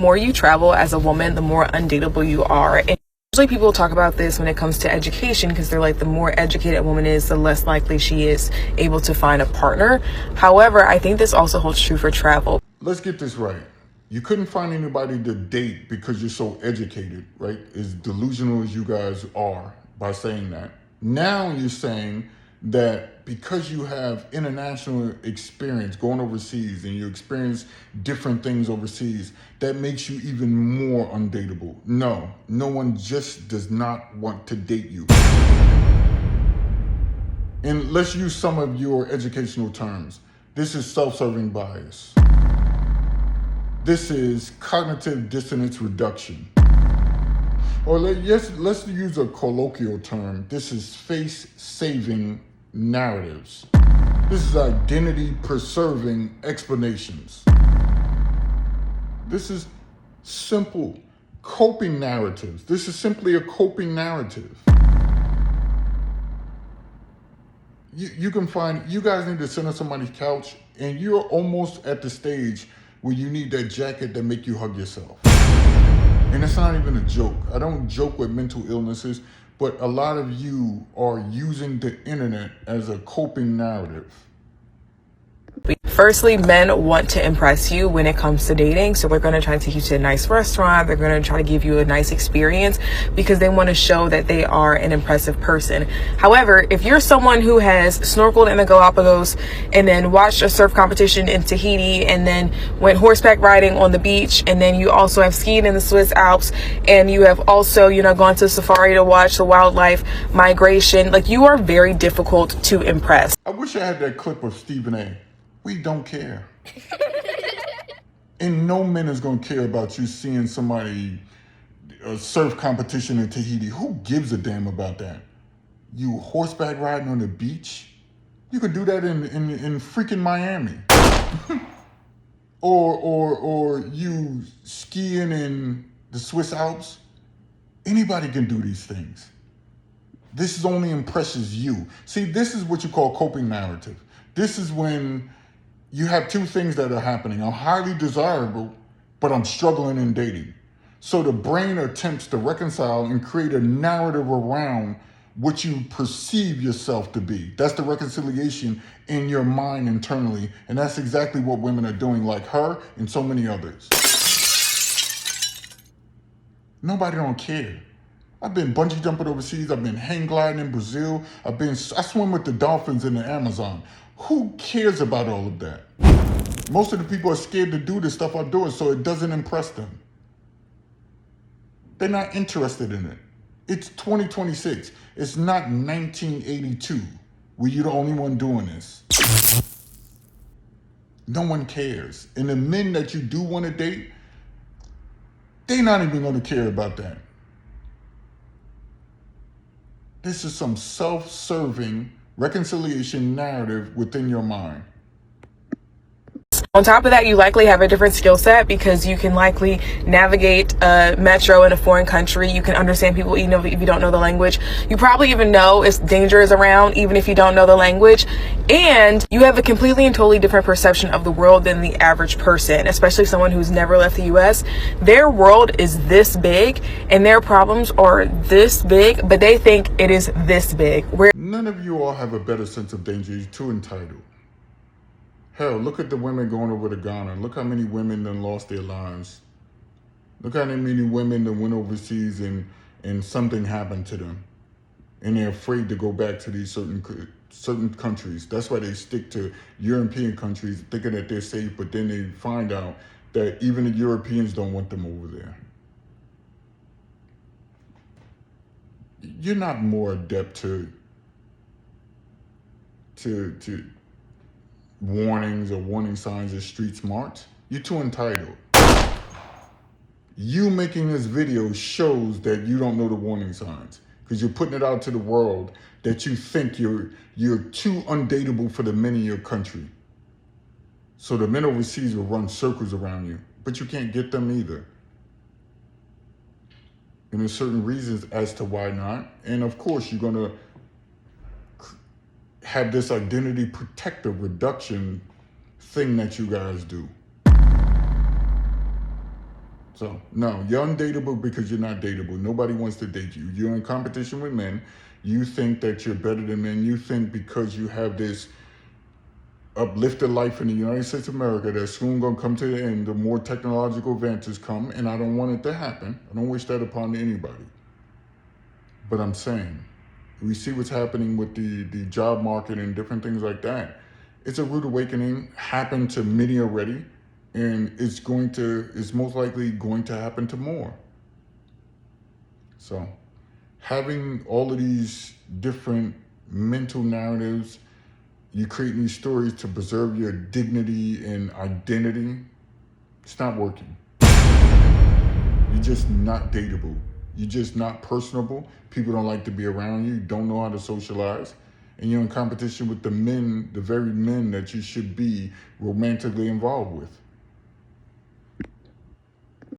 more you travel as a woman, the more undateable you are. And usually people talk about this when it comes to education, because they're like, the more educated a woman is, the less likely she is able to find a partner. However, I think this also holds true for travel. Let's get this right. You couldn't find anybody to date because you're so educated, right? As delusional as you guys are by saying that. Now you're saying that because you have international experience going overseas and you experience different things overseas, that makes you even more undateable. No, no one just does not want to date you. And let's use some of your educational terms. This is self-serving bias. This is cognitive dissonance reduction. Or let's use a colloquial term. This is face-saving narratives. This is identity-preserving explanations. This is simple coping narratives. This is simply a coping narrative. You can find, you guys need to sit on somebody's couch and you're almost at the stage where you need that jacket that make you hug yourself. And it's not even a joke. I don't joke with mental illnesses, but a lot of you are using the internet as a coping narrative. Firstly, men want to impress you when it comes to dating. So they're going to try to take you to a nice restaurant. They're going to try to give you a nice experience because they want to show that they are an impressive person. However, if you're someone who has snorkeled in the Galapagos and then watched a surf competition in Tahiti and then went horseback riding on the beach, and then you also have skied in the Swiss Alps, and you have also, gone to safari to watch the wildlife migration, like, you are very difficult to impress. I wish I had that clip of Stephen A. We don't care. And no man is going to care about you seeing somebody, a surf competition in Tahiti. Who gives a damn about that? You horseback riding on the beach? You could do that in freaking Miami. or you skiing in the Swiss Alps. Anybody can do these things. This only impresses you. See, this is what you call coping narrative. This is when you have two things that are happening. I'm highly desirable, but I'm struggling in dating. So the brain attempts to reconcile and create a narrative around what you perceive yourself to be. That's the reconciliation in your mind internally. And that's exactly what women are doing, like her and so many others. Nobody don't care. I've been bungee jumping overseas. I've been hang gliding in Brazil. I swim with the dolphins in the Amazon. Who cares about all of that? Most of the people are scared to do the stuff I'm doing, so it doesn't impress them. They're not interested in it. It's 2026. It's not 1982 where you're the only one doing this. No one cares. And the men that you do want to date, they're not even going to care about that. This is some self-serving reconciliation narrative within your mind. On top of that, you likely have a different skill set because you can likely navigate a metro in a foreign country. You can understand people even if you don't know the language. You probably even know if danger is around even if you don't know the language. And you have a completely and totally different perception of the world than the average person, especially someone who's never left the US. Their world is this big and their problems are this big, but they think it is this big. None of you all have a better sense of danger. You're too entitled. Hell, look at the women going over to Ghana. Look how many women done lost their lives. Look how many women that went overseas and something happened to them. And they're afraid to go back to these certain countries. That's why they stick to European countries thinking that they're safe, but then they find out that even the Europeans don't want them over there. You're not more adept to warnings or warning signs or street smarts. You're too entitled. You making this video shows that you don't know the warning signs because you're putting it out to the world that you think you're too undateable for the men in your country. So the men overseas will run circles around you, but you can't get them either. And there's certain reasons as to why not. And of course, you're gonna have this identity protector reduction thing that you guys do. So, no, you're undateable because you're not dateable. Nobody wants to date you. You're in competition with men. You think that you're better than men. You think because you have this uplifted life in the United States of America that's soon going to come to the end, the more technological advances come, and I don't want it to happen. I don't wish that upon anybody. But I'm saying, we see what's happening with the job market and different things like that. It's a rude awakening, happened to many already, and it's most likely going to happen to more. So, having all of these different mental narratives, you create these stories to preserve your dignity and identity, it's not working. You're just not dateable. You're just not personable. People don't like to be around you. You don't know how to socialize. And you're in competition with the men, the very men that you should be romantically involved with.